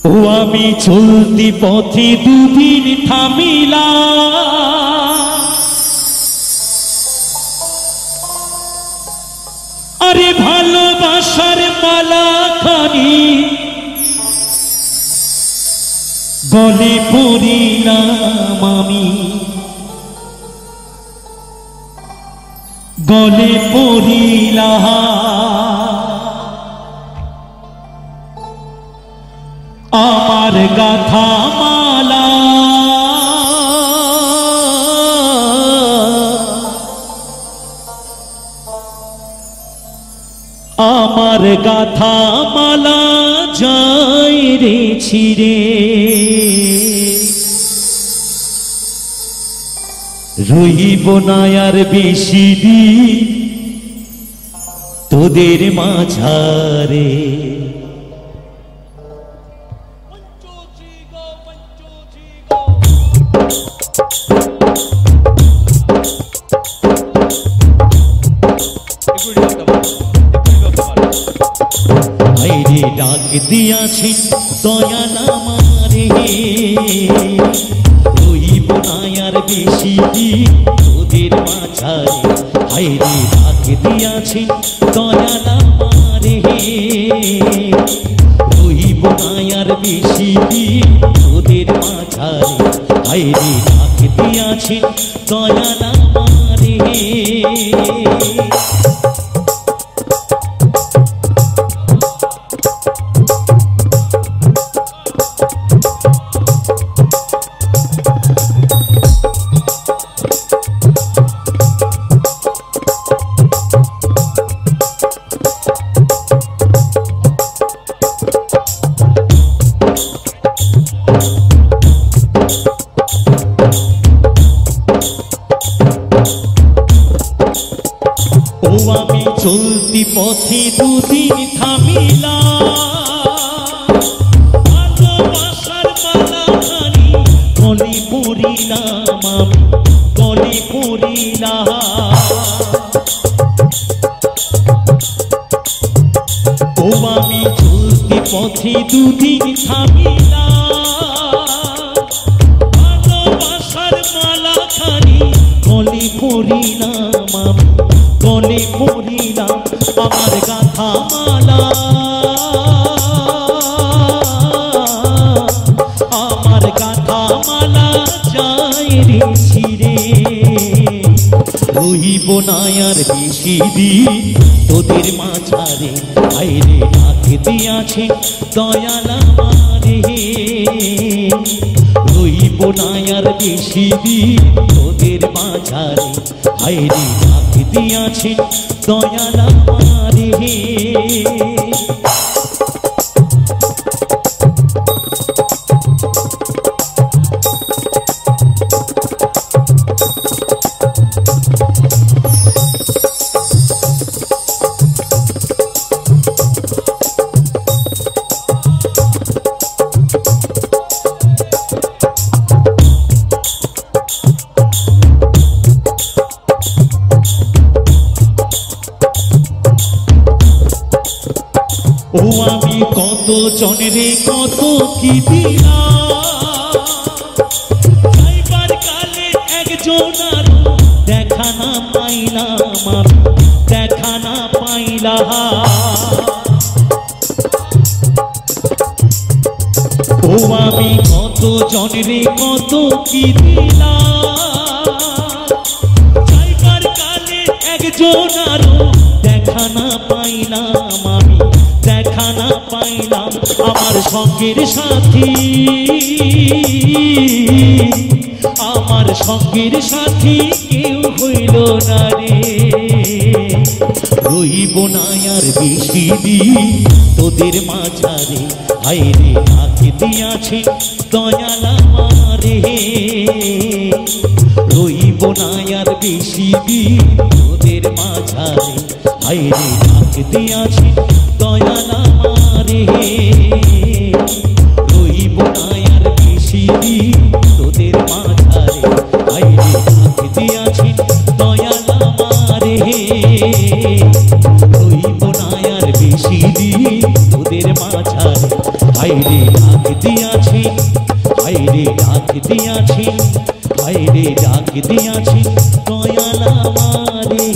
ও আমি চলতি পথে দুদিন থামিলা, আরে ভালোবাসার মালা খানি গলে পড়িলাম আমি, গলে পড়িলাম আমার গাথা মালা, আমার গাথা মালা যায় রে ছিড়ে, রইব না আর বেশি দিন তোদের মাঝারে। আইরে ডাক দিয়াছেন দয়াল আমারে, রইব না আর বেশি দিন তোদের মাঝারে। আইরে ডাক দিয়াছেন দয়াল আমারে, রইব না আর বেশি দিন তোদের মাঝারে। আইরে ডাক দিয়াছেন দয়াল আমারে। ও আমি চলতি পথে দুদিন থামিলাম, ভালোবাসার মালা খানি গলে পড়িলাম আমি, গলে পড়িলাম। ও আমি চলতি পথে দুদিন থামিলাম, ভালোবাসার মালা খানি গলে পড়িলাম আমি, গলে পড়িলাম আমার গাথা মালা, আমার গাথা মালা যায় রে ছিড়ে, রইব না আর বেশি দিন তোদের মাঝারে। আইরে ডাক দিয়াছেন দয়াল আমারে, রইব না আর বেশি দিন তোদের মাঝারে। আইরে ডাক দিয়াছেন দয়াল আমারে। ও আমি কত জনেরে কত কি দিলাম, যাইবার কালে একজন আর দেখা না পাইলাম আমি, দেখা না পাইলাম। ও আমি কত জনেরে কত কি দিলাম, যাইবার কালে একজন আর দেখা না পাইলাম আমি, দেখা না পাইলাম। আমার সঙ্গের সাথী, আমার সঙ্গের সাথী কেউ হইল না রে, রইব না আর বেশি দিন তোদের মাঝারে। আইরে ডাক দিয়াছে দয়াল আমারে, রইব না আর বেশি দিন তোদের মাঝারে। আইরে ডাক দিয়াছে দয়াল আমারে, রইব না আর বেশি দিন তোদের মাঝারে। আইরে ডাক দিয়াছে দয়াল আমারে, রইব না আর বেশি দিন তোদের মাঝারে। হায়রে ডাক দিয়াছি, হায়রে ডাক দিয়াছি, হায়রে ডাক দিয়াছি দয়াল আমারে।